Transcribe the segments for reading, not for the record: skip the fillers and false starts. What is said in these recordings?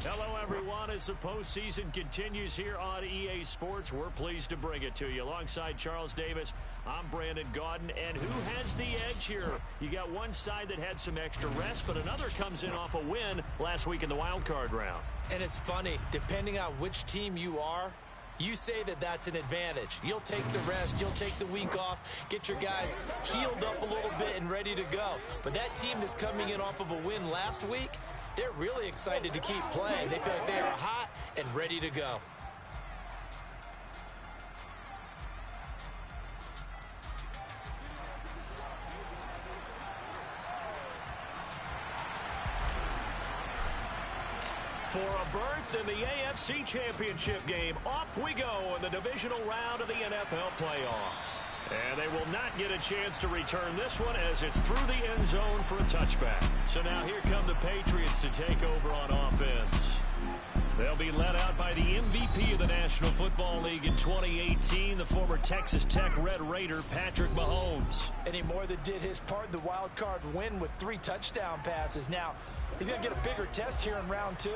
Hello, everyone. As the postseason continues here on EA Sports, we're pleased to bring it to you. Alongside Charles Davis, I'm Brandon Gaudin. And who has the edge here? You got one side that had some extra rest, but another comes in off a win last week in the wild card round. And it's funny, depending on which team you are, you say that that's an advantage. You'll take the rest, you'll take the week off, get your guys healed up a little bit and ready to go. But that team that's coming in off of a win last week, they're really excited to keep playing. They feel like they are hot and ready to go. For a berth in the AFC Championship game, off we go in the divisional round of the NFL playoffs. And they will not get a chance to return this one as it's through the end zone for a touchback. So now here come the Patriots to take over on offense. They'll be led out by the MVP of the National Football League in 2018, the former Texas Tech Red Raider, Patrick Mahomes. And he more than did his part in the wild card win with 3 touchdown passes. Now, he's going to get a bigger test here in round 2,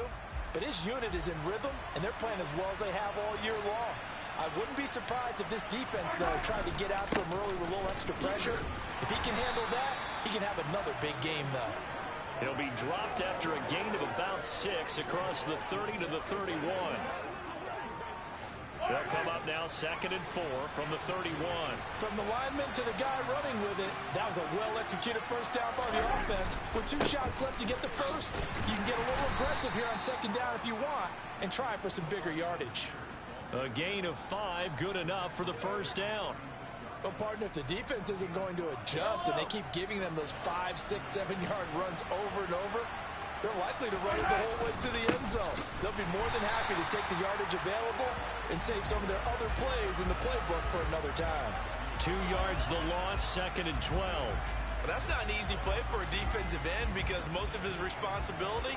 but his unit is in rhythm, and they're playing as well as they have all year long. I wouldn't be surprised if this defense, though, tried to get after him early with a little extra pressure. If he can handle that, he can have another big game, though. He'll be dropped after a gain of about 6 across the 30 to the 31. They'll come up now 2nd and 4 from the 31. From the lineman to the guy running with it, that was a well-executed first down by the offense. With 2 shots left to get the first, you can get a little aggressive here on 2nd down if you want and try for some bigger yardage. A gain of 5, good enough for the first down. Well, partner, if the defense isn't going to adjust and they keep giving them those 5, 6, 7-yard runs over and over, they're likely to run it the whole way to the end zone. They'll be more than happy to take the yardage available and save some of their other plays in the playbook for another time. 2 yards the loss, 2nd and 12. Well, that's not an easy play for a defensive end because most of his responsibility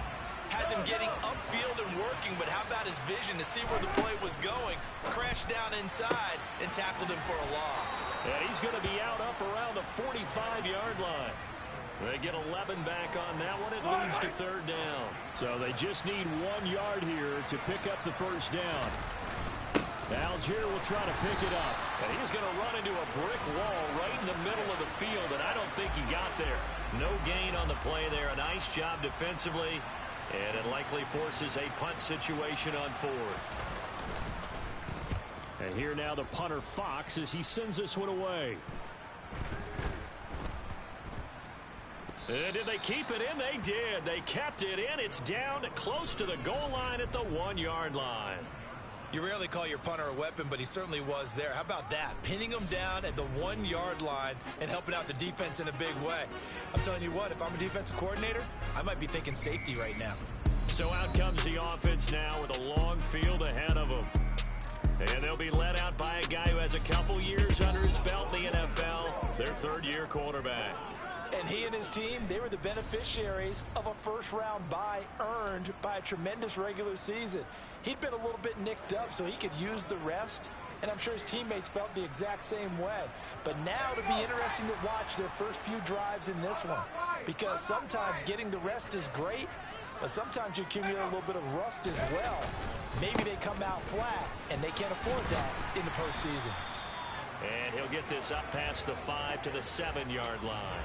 has him getting upfield and working, but how about his vision to see where the play was going, crashed down inside, and tackled him for a loss. And he's going to be out up around the 45-yard line. They get 11 back on that one. It leads to 3rd down. So they just need 1 yard here to pick up the first down. Algier will try to pick it up. And he's going to run into a brick wall right in the middle of the field, and I don't think he got there. No gain on the play there. A nice job defensively. And it likely forces a punt situation on 4th. And here now the punter Fox as he sends this one away. And did they keep it in? They did. They kept it in. It's down close to the goal line at the 1-yard line. You rarely call your punter a weapon, but he certainly was there. How about that? Pinning him down at the 1-yard line and helping out the defense in a big way. I'm telling you what, if I'm a defensive coordinator, I might be thinking safety right now. So out comes the offense now with a long field ahead of them. And they'll be led out by a guy who has a couple years under his belt in the NFL, their 3rd-year quarterback. And he and his team, they were the beneficiaries of a first-round bye earned by a tremendous regular season. He'd been a little bit nicked up so he could use the rest, and I'm sure his teammates felt the exact same way. But now it'll be interesting to watch their first few drives in this one, because sometimes getting the rest is great, but sometimes you accumulate a little bit of rust as well. Maybe they come out flat, and they can't afford that in the postseason. And he'll get this up past the 5 to the 7-yard line.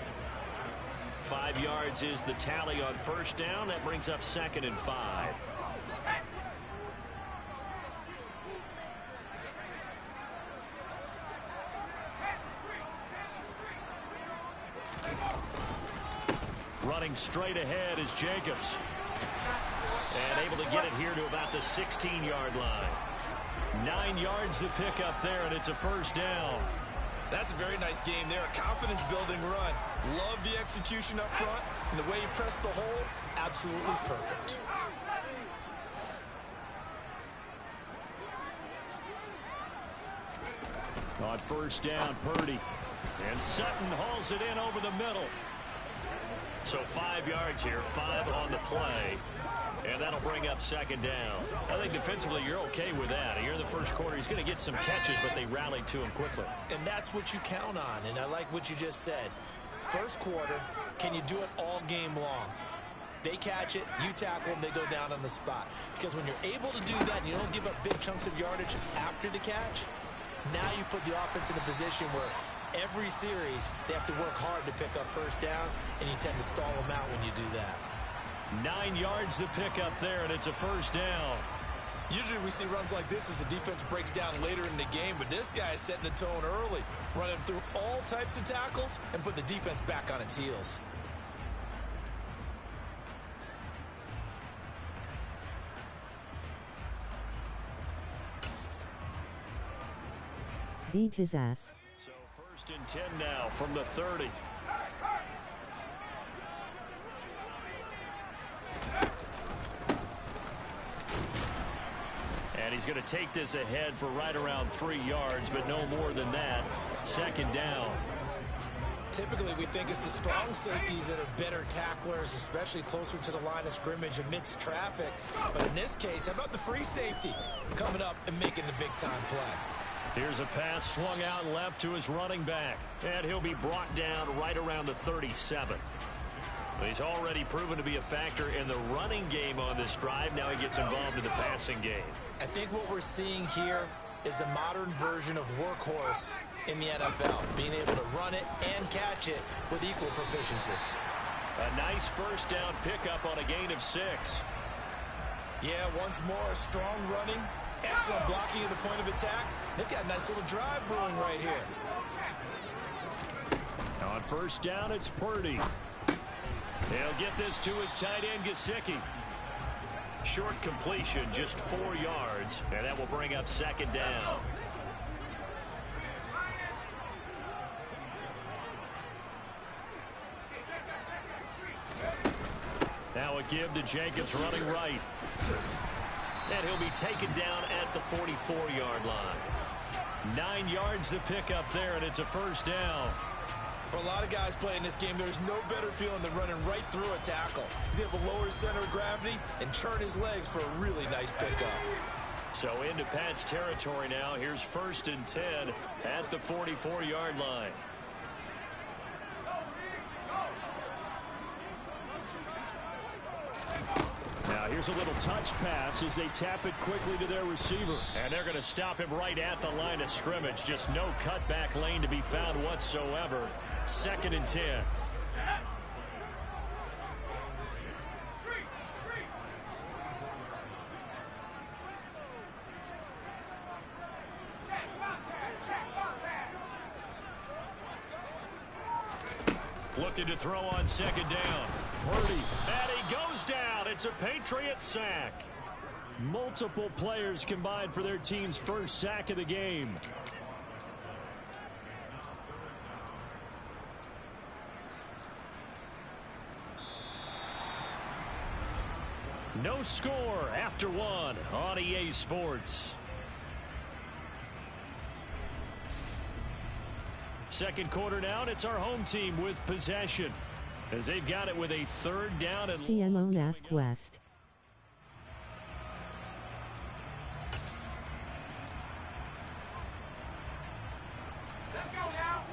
5 yards is the tally on first down. That brings up 2nd and 5. Running straight ahead is Jacobs. And able to get it here to about the 16-yard line. 9 yards to pick up there, and it's a first down. That's a very nice game there. A confidence-building run. Love the execution up front. And the way he pressed the hole, absolutely perfect. On first down, Purdy. And Sutton hauls it in over the middle. So 5 yards here, 5 on the play. And that'll bring up 2nd down. I think defensively you're okay with that. Here in the first quarter, he's going to get some catches, but they rallied to him quickly. And that's what you count on, and I like what you just said. First quarter, can you do it all game long? They catch it, you tackle them, they go down on the spot. Because when you're able to do that and you don't give up big chunks of yardage after the catch, now you put the offense in a position where every series they have to work hard to pick up first downs, and you tend to stall them out when you do that. 9 yards to pick up there, and it's a first down. Usually we see runs like this as the defense breaks down later in the game, but this guy is setting the tone early, running through all types of tackles and put the defense back on its heels. Beat his ass. So 1st and 10 now from the 30. And he's going to take this ahead for right around 3 yards, but no more than that. 2nd down. Typically, we think it's the strong safeties that are better tacklers, especially closer to the line of scrimmage amidst traffic. But in this case, how about the free safety coming up and making the big-time play? Here's a pass swung out left to his running back, and he'll be brought down right around the 37. He's already proven to be a factor in the running game on this drive. Now he gets involved in the passing game. I think what we're seeing here is the modern version of workhorse in the NFL, being able to run it and catch it with equal proficiency. A nice first down pickup on a gain of 6. Yeah, once more, strong running, excellent blocking at the point of attack. They've got a nice little drive brewing right here. On 1st down, it's Purdy. He'll get this to his tight end, Gesicki. Short completion, just 4 yards, and that will bring up 2nd down. Now a give to Jacobs running right. And he'll be taken down at the 44-yard line. 9 yards to pick up there, and it's a 1st down. For a lot of guys playing this game, there's no better feeling than running right through a tackle. He's able to lower his center of gravity and churn his legs for a really nice pickup. So into Pat's territory now. Here's 1st and 10 at the 44-yard line. Now here's a little touch pass as they tap it quickly to their receiver. And they're going to stop him right at the line of scrimmage. Just no cutback lane to be found whatsoever. 2nd and 10. Looking to throw on 2nd down. Purdy, and he goes down. It's a Patriot sack. Multiple players combined for their team's first sack of the game. No score after 1 on EA Sports. 2nd quarter now, and it's our home team with possession as they've got it with a 3rd down and CMONF West. Let's go now.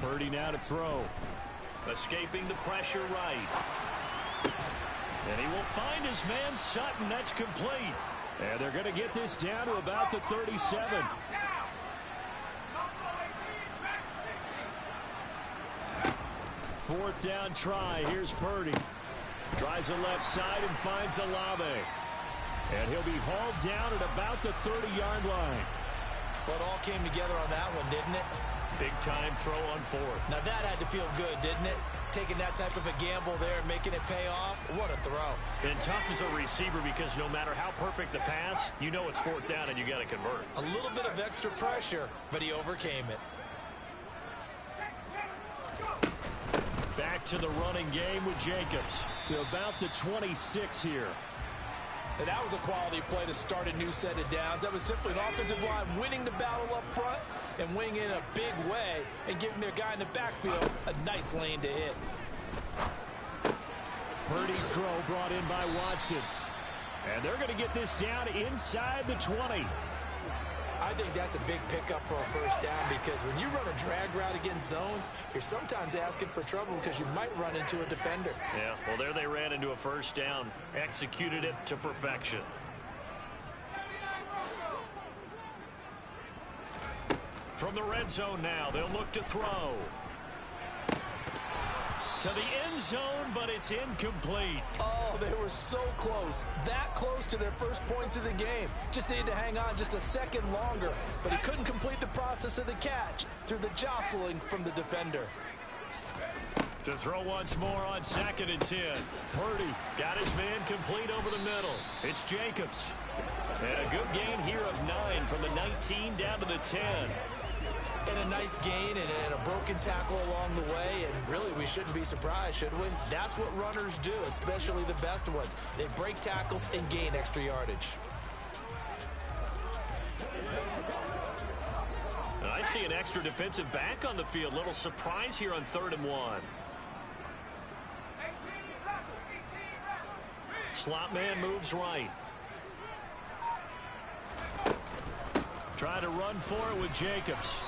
Purdy now to throw. Escaping the pressure right. And he will find his man Sutton. That's complete. And they're going to get this down to about the 37. Fourth down try. Here's Purdy. Tries the left side and finds Olave. And he'll be hauled down at about the 30-yard line. Well, it all came together on that one, didn't it? Big-time throw on 4th. Now that had to feel good, didn't it? Taking that type of a gamble there, making it pay off. What a throw. And tough as a receiver because no matter how perfect the pass, you know it's 4th down and you got to convert. A little bit of extra pressure, but he overcame it. Back to the running game with Jacobs to about the 26 here. And that was a quality play to start a new set of downs. That was simply an offensive line winning the battle up front and winning in a big way and giving their guy in the backfield a nice lane to hit. Purdy's throw brought in by Watson. And they're going to get this down inside the 20. I think that's a big pickup for a first down because when you run a drag route against zone, you're sometimes asking for trouble because you might run into a defender. Yeah, well, there they ran into a first down. Executed it to perfection. From the red zone now, they'll look to throw. To the end zone, but it's incomplete. Oh, they were so close. That close to their first points of the game. Just needed to hang on just a second longer. But he couldn't complete the process of the catch through the jostling from the defender. To throw once more on 2nd and 10. Purdy got his man complete over the middle. It's Jacobs. And a good gain here of 9 from the 19 down to the 10. And a nice gain and a broken tackle along the way. And really, we shouldn't be surprised, should we? That's what runners do, especially the best ones. They break tackles and gain extra yardage. And I see an extra defensive back on the field. Little surprise here on 3rd and 1. Slot man moves right. Trying to run for it with Jacobs.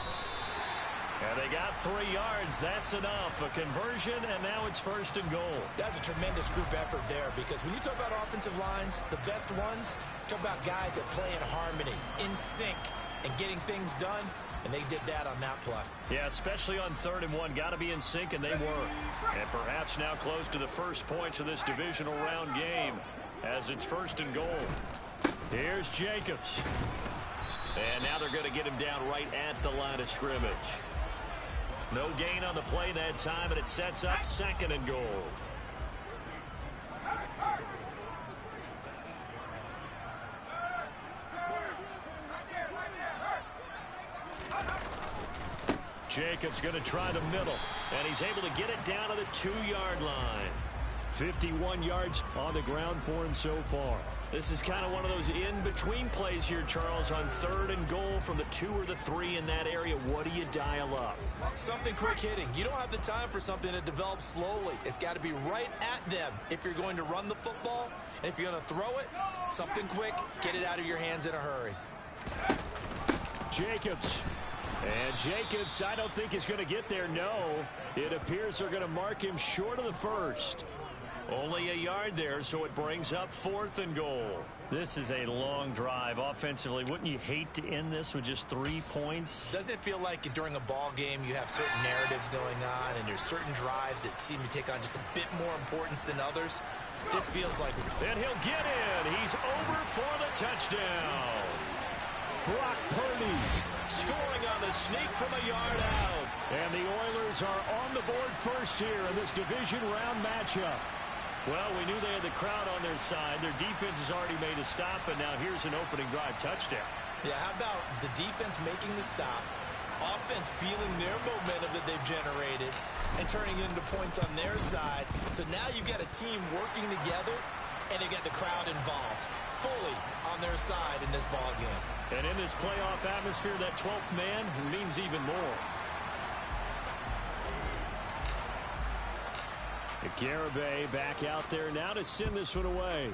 And they got 3 yards. That's enough. A conversion, and now it's 1st and goal. That's a tremendous group effort there because when you talk about offensive lines, the best ones, talk about guys that play in harmony, in sync, and getting things done, and they did that on that play. Yeah, especially on 3rd and 1. Got to be in sync, and they were. And perhaps now close to the first points of this divisional round game as it's 1st and goal. Here's Jacobs. And now they're going to get him down right at the line of scrimmage. No gain on the play that time, and it sets up 2nd and goal. Jacobs going to try the middle, and he's able to get it down to the 2-yard line. 51 yards on the ground for him so far. This is kind of one of those in-between plays here, Charles, on 3rd and goal from the 2 or the 3 in that area. What do you dial up? Something quick hitting. You don't have the time for something that develops slowly. It's got to be right at them if you're going to run the football. And if you're going to throw it, something quick, get it out of your hands in a hurry. Jacobs. And Jacobs, I don't think is going to get there. No, it appears they're going to mark him short of the 1st. Only a yard there, so it brings up 4th and goal. This is a long drive offensively. Wouldn't you hate to end this with just 3 points? Doesn't it feel like during a ball game you have certain narratives going on and there's certain drives that seem to take on just a bit more importance than others? This feels like... And he'll get in. He's over for the touchdown. Brock Purdy scoring on the sneak from a yard out. And the Oilers are on the board first here in this division round matchup. Well, we knew they had the crowd on their side. Their defense has already made a stop, and now here's an opening drive touchdown. Yeah, how about the defense making the stop, offense feeling their momentum that they've generated, and turning it into points on their side. So now you've got a team working together, and they've got the crowd involved fully on their side in this ball game. And in this playoff atmosphere, that 12th man means even more. Garibay back out there now to send this one away.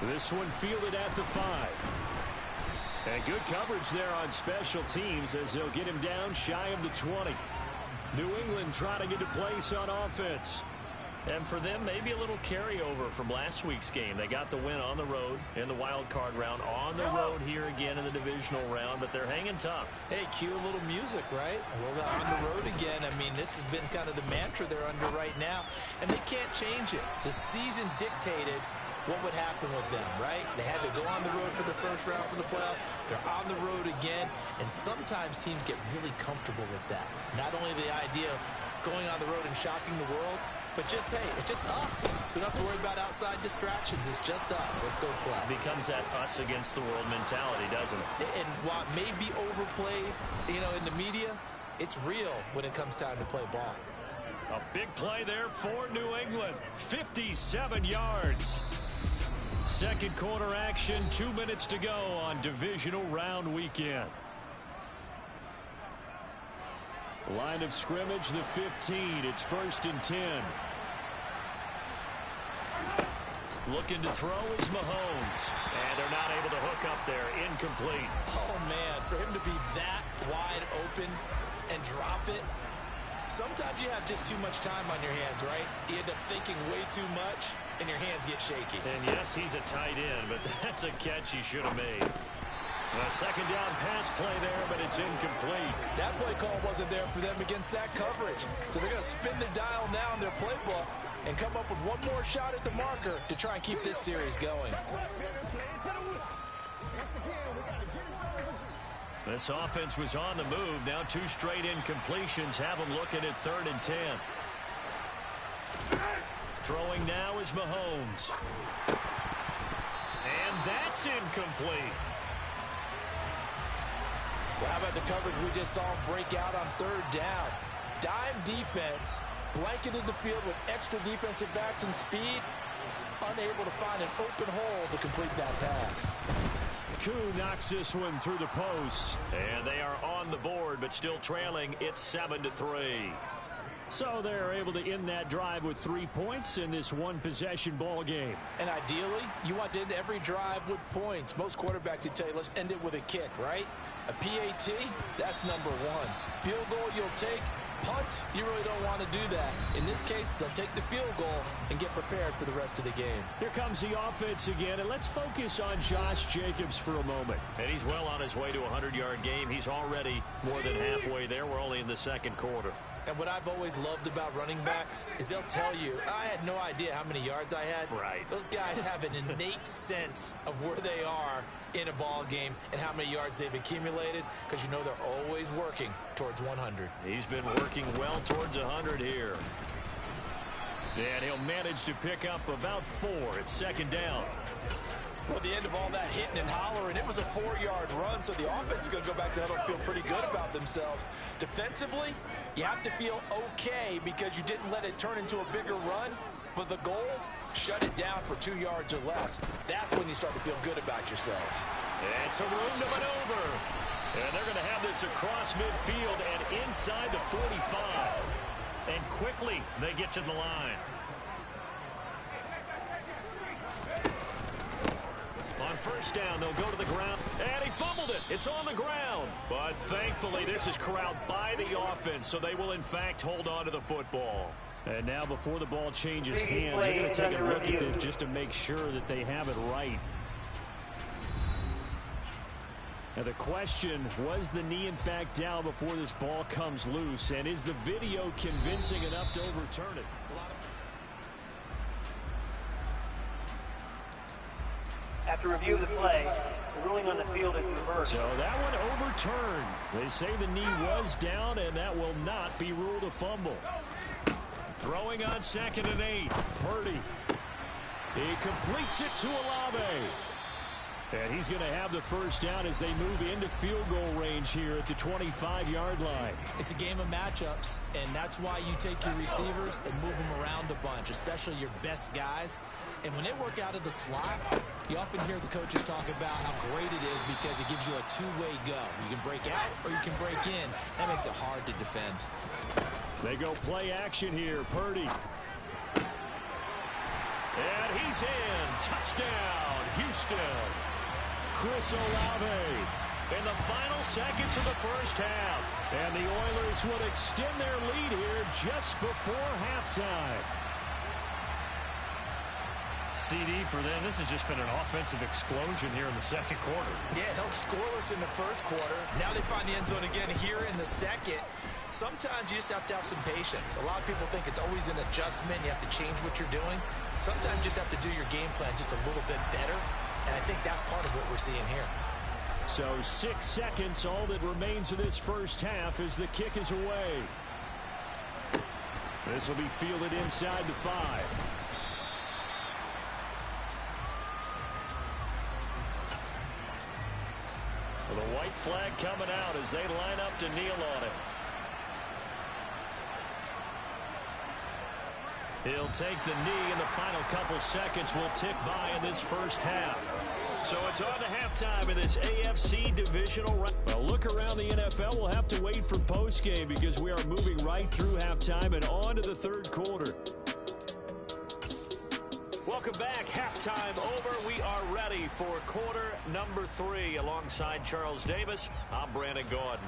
This one fielded at the 5. And good coverage there on special teams as they'll get him down shy of the 20. New England trying to get a place on offense. And for them, maybe a little carryover from last week's game. They got the win on the road in the wild card round, on the road here again in the divisional round, but they're hanging tough. Hey, cue a little music, right? Well, they're on the road again. I mean, this has been kind of the mantra they're under right now, and they can't change it. The season dictated what would happen with them, right? They had to go on the road for the first round for the playoff. They're on the road again, and sometimes teams get really comfortable with that. Not only the idea of going on the road and shocking the world, but just, hey, it's just us. We don't have to worry about outside distractions. It's just us. Let's go play. It becomes that us against the world mentality, doesn't it? And while it may be overplayed, in the media, it's real when it comes time to play ball. A big play there for New England. 57 yards. Second quarter action, 2 minutes to go on divisional round weekend. Line of scrimmage, the 15. It's 1st and 10. Looking to throw is Mahomes. And they're not able to hook up there. Incomplete. Oh, man, for him to be that wide open and drop it. Sometimes you have just too much time on your hands, right? You end up thinking way too much, and your hands get shaky. And yes, he's a tight end, but that's a catch he should have made. A second down pass play there, but it's incomplete. That play call wasn't there for them against that coverage. So they're going to spin the dial now in their playbook and come up with one more shot at the marker to try and keep this series going. This offense was on the move. Now 2 straight incompletions have them looking at 3rd and 10. Throwing now is Mahomes. And that's incomplete. Well, how about the coverage we just saw break out on 3rd down? Dime defense, blanketed the field with extra defensive backs and speed, unable to find an open hole to complete that pass. Koo knocks this one through the post. And they are on the board, but still trailing. It's 7-3. So they're able to end that drive with 3 points in this one-possession ball game. And ideally, you want to end every drive with points. Most quarterbacks would tell you, let's end it with a kick, right? A PAT, that's number 1. Field goal you'll take. Punts, you really don't want to do that. In this case, they'll take the field goal and get prepared for the rest of the game. Here comes the offense again, and let's focus on Josh Jacobs for a moment. And he's well on his way to a 100-yard game. He's already more than halfway there. We're only in the 2nd quarter. And what I've always loved about running backs is they'll tell you, I had no idea how many yards I had. Right. Those guys have an innate sense of where they are in a ball game and how many yards they've accumulated, because you know they're always working towards 100. He's been working well towards 100 here. And he'll manage to pick up about 4 at 2nd down. Well, at the end of all that hitting and hollering, it was a 4-yard run, so the offense is going to go back to the huddle and feel pretty good about themselves. Defensively, you have to feel okay because you didn't let it turn into a bigger run, but the goal, shut it down for 2 yards or less. That's when you start to feel good about yourselves. And some room to maneuver. And they're going to have this across midfield and inside the 45. And quickly they get to the line. On 1st down, they'll go to the ground. And he fumbled it. It's on the ground. But thankfully, this is corralled by the offense, so they will, in fact, hold on to the football. And now, before the ball changes hands, they're going to take a look at this just to make sure that they have it right. Now, the question, was the knee, in fact, down before this ball comes loose? And is the video convincing enough to overturn it? After review of the play, the ruling on the field is reversed. So that one overturned. They say the knee was down, and that will not be ruled a fumble. Throwing on 2nd and 8. Purdy. He completes it to Olave. And he's going to have the 1st down as they move into field goal range here at the 25-yard line. It's a game of matchups, and that's why you take your receivers and move them around a bunch, especially your best guys. And when they work out of the slot, you often hear the coaches talk about how great it is because it gives you a two-way go. You can break out or you can break in. That makes it hard to defend. They go play action here. Purdy. And he's in. Touchdown, Houston. Chris Olave in the final seconds of the 1st half. And the Oilers would extend their lead here just before halftime. CD for them. This has just been an offensive explosion here in the 2nd quarter. Yeah, held scoreless in the 1st quarter. Now they find the end zone again here in the 2nd. Sometimes you just have to have some patience. A lot of people think it's always an adjustment. You have to change what you're doing. Sometimes you just have to do your game plan just a little bit better. And I think that's part of what we're seeing here. So 6 seconds, all that remains of this 1st half as the kick is away. This will be fielded inside the 5. Well, the white flag coming out as they line up to kneel on it. He'll take the knee, and the final couple seconds will tick by in this 1st half. So it's on to halftime in this AFC divisional round. Well, look around the NFL. We'll have to wait for postgame because we are moving right through halftime and on to the 3rd quarter. Welcome back. Halftime over. We are ready for quarter number 3. Alongside Charles Davis, I'm Brandon Gordon.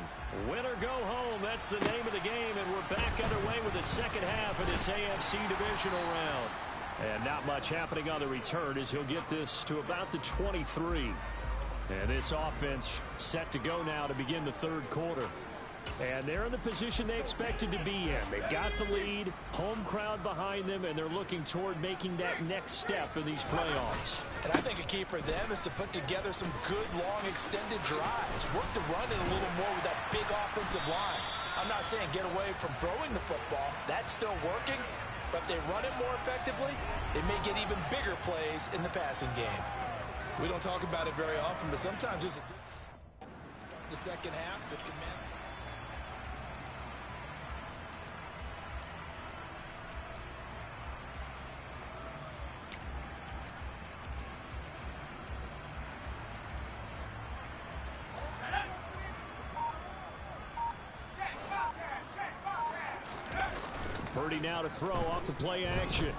Win or go home, that's the name of the game, and we're back underway with the second half of this AFC divisional round. And not much happening on the return as he'll get this to about the 23. And this offense set to go now to begin the third quarter. And they're in the position they expected to be in. They've got the lead, home crowd behind them, and they're looking toward making that next step in these playoffs. And I think a key for them is to put together some good, long, extended drives. Work the run in a little more with that big offensive line. I'm not saying get away from throwing the football. That's still working. But if they run it more effectively, they may get even bigger plays in the passing game. We don't talk about it very often, but sometimes it's the second half, which can mean. Purdy now to throw off the play action.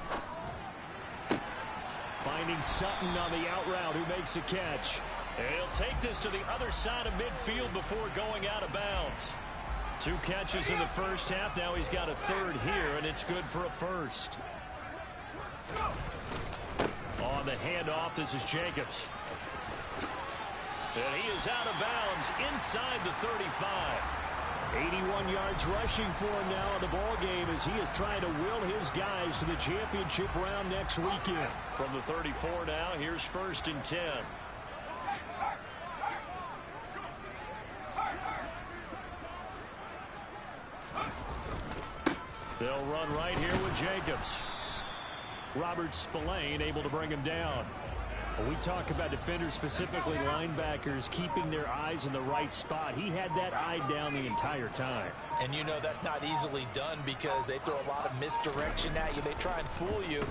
Finding Sutton on the out route, who makes the catch. And he'll take this to the other side of midfield before going out of bounds. 2 catches in the first half. Now he's got a third here, and it's good for a first. On the handoff, this is Jacobs. And he is out of bounds inside the 35. 81 yards rushing for him now in the ball game as he is trying to will his guys to the championship round next weekend. From the 34 now, here's 1st and 10. They'll run right here with Jacobs. Robert Spillane able to bring him down. We talk about defenders, specifically linebackers, keeping their eyes in the right spot. He had that eye down the entire time. And you know that's not easily done because they throw a lot of misdirection at you. They try and fool you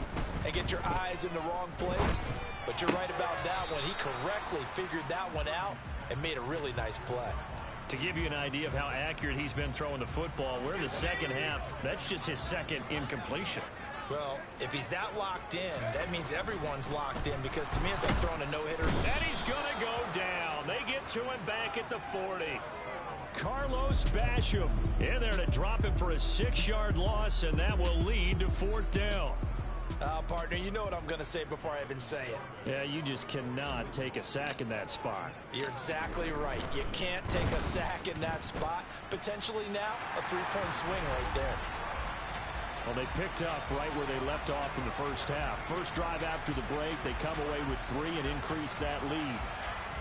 and get your eyes in the wrong place. But you're right about that one. He correctly figured that one out and made a really nice play. To give you an idea of how accurate he's been throwing the football, we're in the second half. That's just his second incompletion. Well, if he's that locked in, that means everyone's locked in because to me it's like throwing a no-hitter. And he's going to go down. They get to him back at the 40. Carlos Basham in there to drop him for a 6-yard loss, and that will lead to 4th down. Partner, you know what I'm going to say before I even say it. Yeah, you just cannot take a sack in that spot. You're exactly right. You can't take a sack in that spot. Potentially now a 3-point swing right there. Well, they picked up right where they left off in the first half. First drive after the break, they come away with 3 and increase that lead.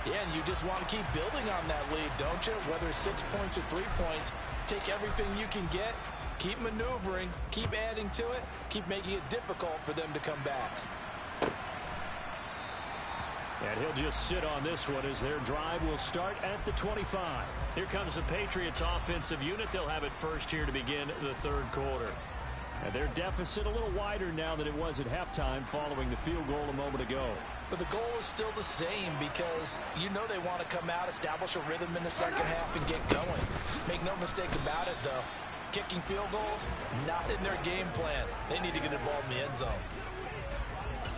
Yeah, and you just want to keep building on that lead, don't you? Whether it's 6 points or 3 points, take everything you can get, keep maneuvering, keep adding to it, keep making it difficult for them to come back. And he'll just sit on this one as their drive will start at the 25. Here comes the Patriots offensive unit. They'll have it first here to begin the third quarter. And their deficit a little wider now than it was at halftime following the field goal a moment ago. But the goal is still the same because you know they want to come out, establish a rhythm in the second half and get going. Make no mistake about it, though. Kicking field goals, not in their game plan. They need to get involved in the end zone.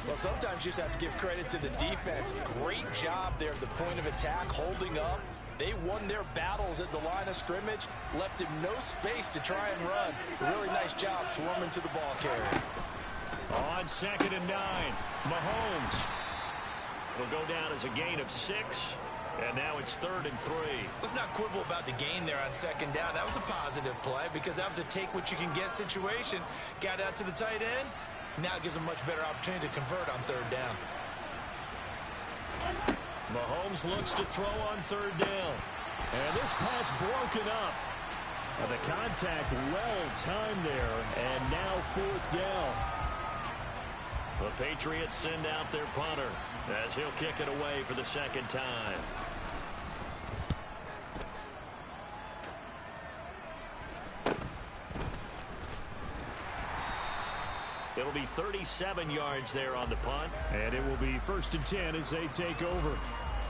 Well, sometimes you just have to give credit to the defense. Great job there at the point of attack, holding up. They won their battles at the line of scrimmage, left him no space to try and run. Really nice job swarming to the ball carrier. On 2nd and 9, Mahomes. It'll go down as a gain of 6, and now it's 3rd and 3. Let's not quibble about the gain there on 2nd down. That was a positive play because that was a take-what-you-can-get situation. Got out to the tight end. Now it gives them a much better opportunity to convert on 3rd down. Mahomes looks to throw on 3rd down. And this pass broken up. And the contact well timed there. And now 4th down. The Patriots send out their punter as he'll kick it away for the 2nd time. It'll be 37 yards there on the punt. And it will be 1st and 10 as they take over.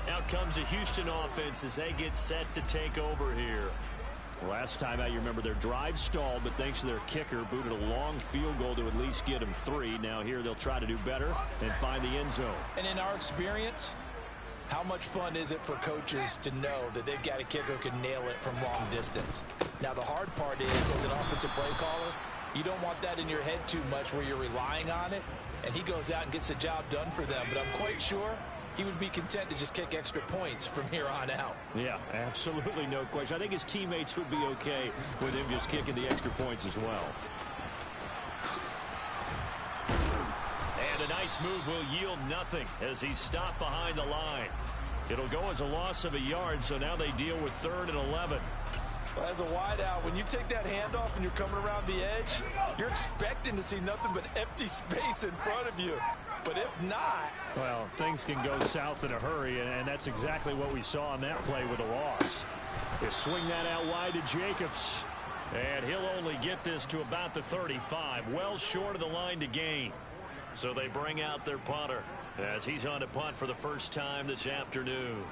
Out comes the Houston offense as they get set to take over here. Last time out, you remember their drive stalled, but thanks to their kicker, booted a long field goal to at least get them 3. Now here they'll try to do better and find the end zone. And in our experience, how much fun is it for coaches to know that they've got a kicker who can nail it from long distance? Now the hard part is, as an offensive play caller, you don't want that in your head too much where you're relying on it, and he goes out and gets the job done for them. But I'm quite sure he would be content to just kick extra points from here on out. Yeah, absolutely no question. I think his teammates would be okay with him just kicking the extra points as well. And a nice move will yield nothing as he's stopped behind the line. It'll go as a loss of a yard, so now they deal with 3rd and 11. Well, as a wideout, when you take that handoff and you're coming around the edge, you're expecting to see nothing but empty space in front of you. But if not, well, things can go south in a hurry, and that's exactly what we saw on that play with a loss. They swing that out wide to Jacobs, and he'll only get this to about the 35, well short of the line to gain. So they bring out their punter as he's on to punt for the first time this afternoon.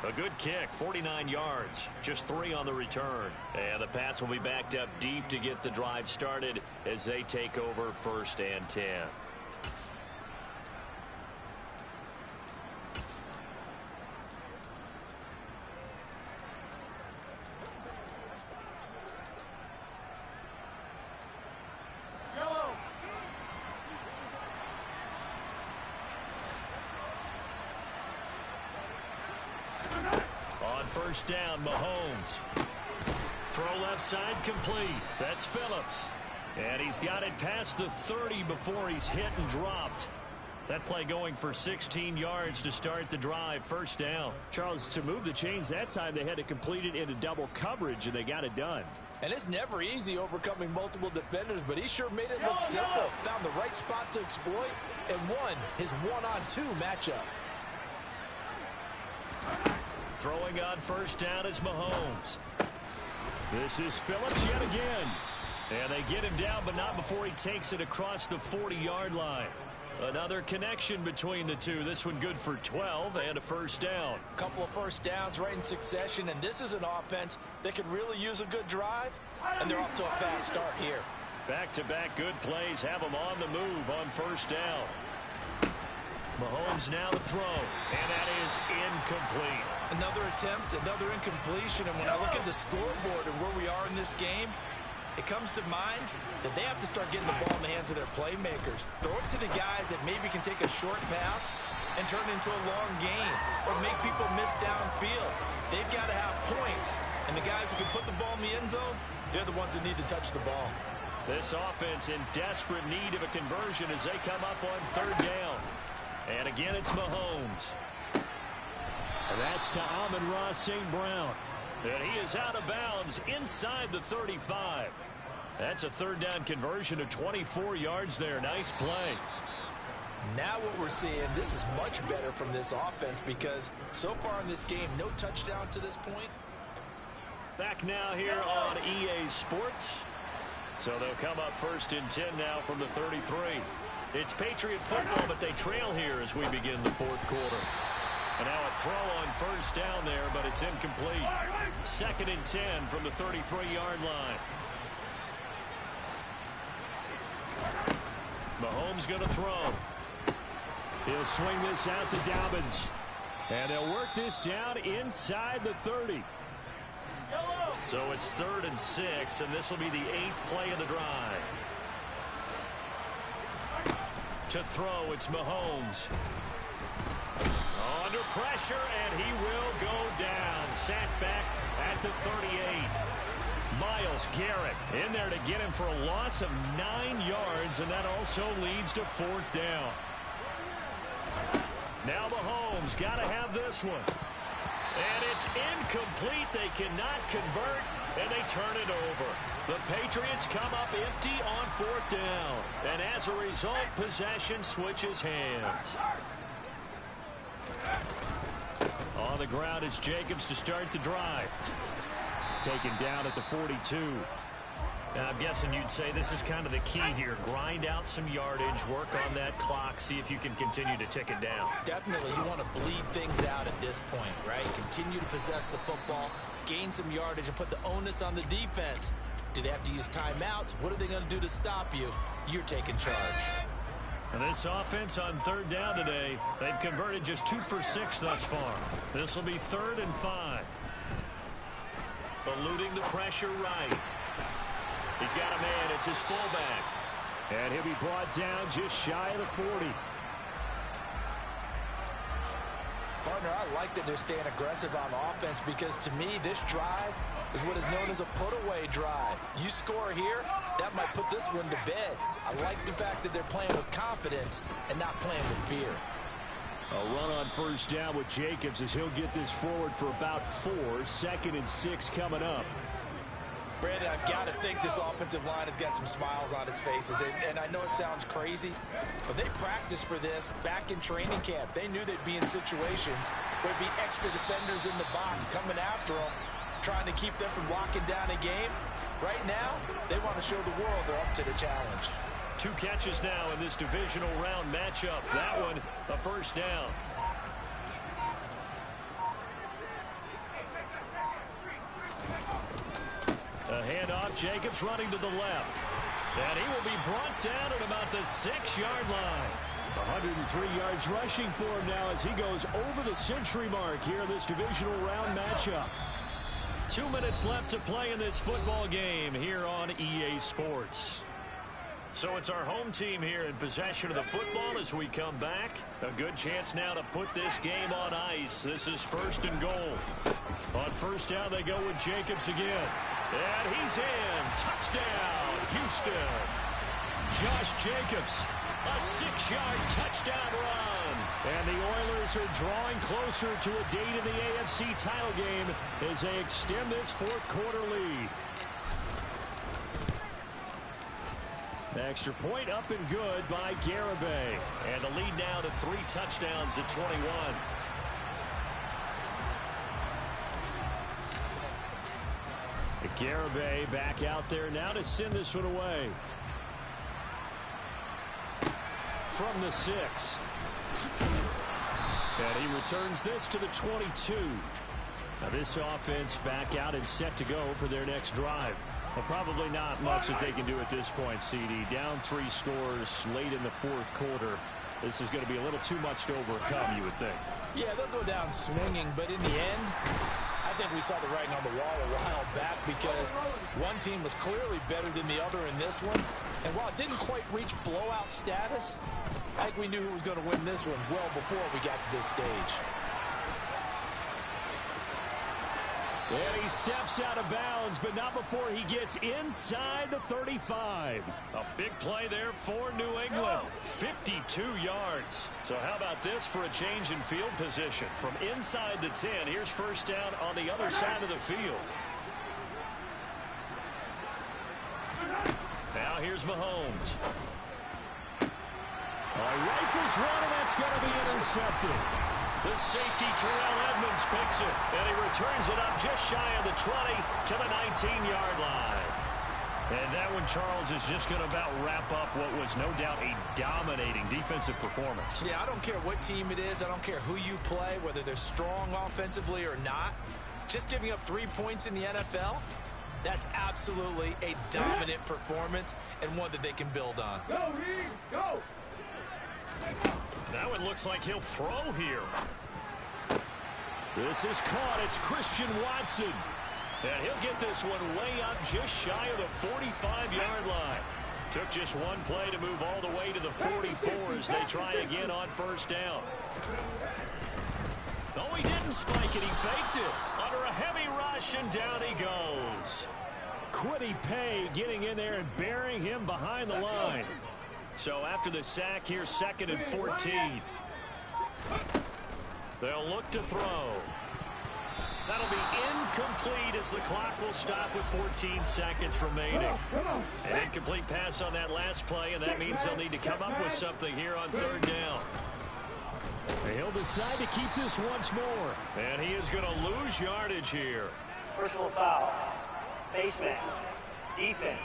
A good kick, 49 yards, just 3 on the return. And the Pats will be backed up deep to get the drive started as they take over 1st and 10. First down, Mahomes. Throw left side complete. That's Phillips. And he's got it past the 30 before he's hit and dropped. That play going for 16 yards to start the drive. First down. Charles, to move the chains that time, they had to complete it into double coverage, and they got it done. And it's never easy overcoming multiple defenders, but he sure made it look simple. Found the right spot to exploit and won his 1-on-2 matchup. Throwing on first down is Mahomes. This is Phillips yet again. And they get him down, but not before he takes it across the 40-yard line. Another connection between the two. This one good for 12 and a first down. A couple of first downs right in succession, and this is an offense that could really use a good drive, and they're off to a fast start here. Back-to-back good plays have them on the move on first down. Mahomes now to throw, and that is incomplete. Another attempt, another incompletion, and when I look at the scoreboard and where we are in this game, it comes to mind that they have to start getting the ball in the hands of their playmakers. Throw it to the guys that maybe can take a short pass and turn it into a long gain or make people miss downfield. They've got to have points, and the guys who can put the ball in the end zone, they're the ones that need to touch the ball. This offense in desperate need of a conversion as they come up on 3rd down. And again, it's Mahomes. And that's to Amon-Ra St. Brown. And he is out of bounds inside the 35. That's a 3rd down conversion of 24 yards there. Nice play. Now what we're seeing, this is much better from this offense because so far in this game, no touchdown to this point. Back now here on EA Sports. So they'll come up 1st and 10 now from the 33. It's Patriot football, but they trail here as we begin the 4th quarter. And now a throw on first down there, but it's incomplete. 2nd and 10 from the 33-yard line. Mahomes going to throw. He'll swing this out to Dobbins. And they'll work this down inside the 30. So it's 3rd and 6, and this will be the 8th play of the drive. To throw, it's Mahomes. Under pressure, and he will go down. Sacked back at the 38. Myles Garrett in there to get him for a loss of 9 yards, and that also leads to 4th down. Now Mahomes got to have this one. And it's incomplete. They cannot convert, and they turn it over. The Patriots come up empty on 4th down. And as a result, possession switches hands. On the ground, it's Jacobs to start the drive. Taken down at the 42. I'm guessing you'd say this is kind of the key here. Grind out some yardage, work on that clock, see if you can continue to tick it down. Definitely, you want to bleed things out at this point, right? Continue to possess the football, gain some yardage, and put the onus on the defense. Do they have to use timeouts? What are they going to do to stop you? You're taking charge. And this offense on third down today, they've converted just 2 for 6 thus far. This will be 3rd and 5. Eluding the pressure right. He's got a man. It's his fullback. And he'll be brought down just shy of the 40. Partner, I like that they're staying aggressive on offense because to me, this drive is what is known as a put-away drive. You score here, that might put this one to bed. I like the fact that they're playing with confidence and not playing with fear. A run on first down with Jacobs as he'll get this forward for about 4. 2nd and 6 coming up. Brandon, I've got to think this offensive line has got some smiles on its faces. And I know it sounds crazy, but they practiced for this back in training camp. They knew they'd be in situations where there'd be extra defenders in the box coming after them, trying to keep them from locking down a game. Right now, they want to show the world they're up to the challenge. 2 catches now in this divisional round matchup. That one, a first down. A handoff, Jacobs running to the left. And he will be brought down at about the 6-yard line. 103 yards rushing for him now as he goes over the century mark here in this divisional round matchup. 2 minutes left to play in this football game here on EA Sports. So it's our home team here in possession of the football as we come back. A good chance now to put this game on ice. This is 1st and goal. On first down, they go with Jacobs again. And he's in. Touchdown, Houston. Josh Jacobs, a 6-yard touchdown run. And the Oilers are drawing closer to a date in the AFC title game as they extend this 4th quarter lead. Extra point up and good by Garibay. And the lead now to 3 touchdowns at 21. Garibay back out there now to send this one away. From the 6. And he returns this to the 22. Now this offense back out and set to go for their next drive. Well, probably not much that they can do at this point, CD. Down 3 scores late in the 4th quarter. This is going to be a little too much to overcome, you would think. Yeah, they'll go down swinging, but in the end, I think we saw the writing on the wall a while back because one team was clearly better than the other in this one. And while it didn't quite reach blowout status, I think we knew who was going to win this one well before we got to this stage. And he steps out of bounds, but not before he gets inside the 35. A big play there for New England. 52 yards. So how about this for a change in field position? From inside the 10, here's first down on the other side of the field. Now here's Mahomes. Rifles one, and that's going to be intercepted. The safety, Terrell Edmonds, picks it, and he returns it up just shy of the 20 to the 19-yard line. And that one, Charles, is just going to about wrap up what was no doubt a dominating defensive performance. Yeah, I don't care what team it is. I don't care who you play, whether they're strong offensively or not. Just giving up 3 points in the NFL, that's absolutely a dominant performance and one that they can build on. Go, Reed, go! Now it looks like he'll throw here. This is caught. It's Christian Watson. And he'll get this one way up just shy of the 45-yard line. Took just one play to move all the way to the 44 as they try again on first down. Oh, he didn't spike it. He faked it. Under a heavy rush, and down he goes. Quiddy Pay getting in there and burying him behind the line. So after the sack, here's 2nd and 14. They'll look to throw. That'll be incomplete as the clock will stop with 14 seconds remaining. An incomplete pass on that last play, and that means they'll need to come up with something here on third down. He'll decide to keep this once more. And he is going to lose yardage here. Personal foul. Face mask. defense.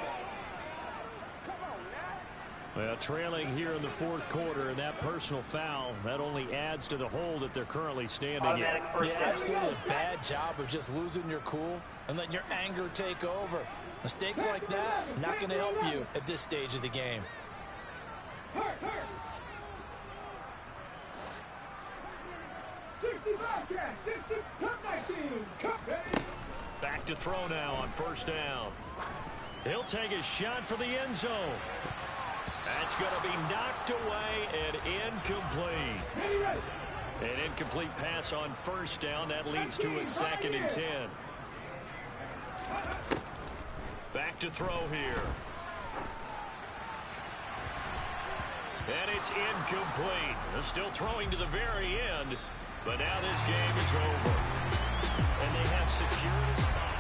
Well, trailing here in the fourth quarter, and that personal foul, that only adds to the hole that they're currently standing in. Yeah, absolutely a bad job of just losing your cool and letting your anger take over. Mistakes like that, not going to help you at this stage of the game. Back to throw now on first down. He'll take a shot for the end zone. That's going to be knocked away and incomplete. An incomplete pass on first down. That leads to a 2nd and 10. Back to throw here. And it's incomplete. They're still throwing to the very end, but now this game is over. And they have secured a spot.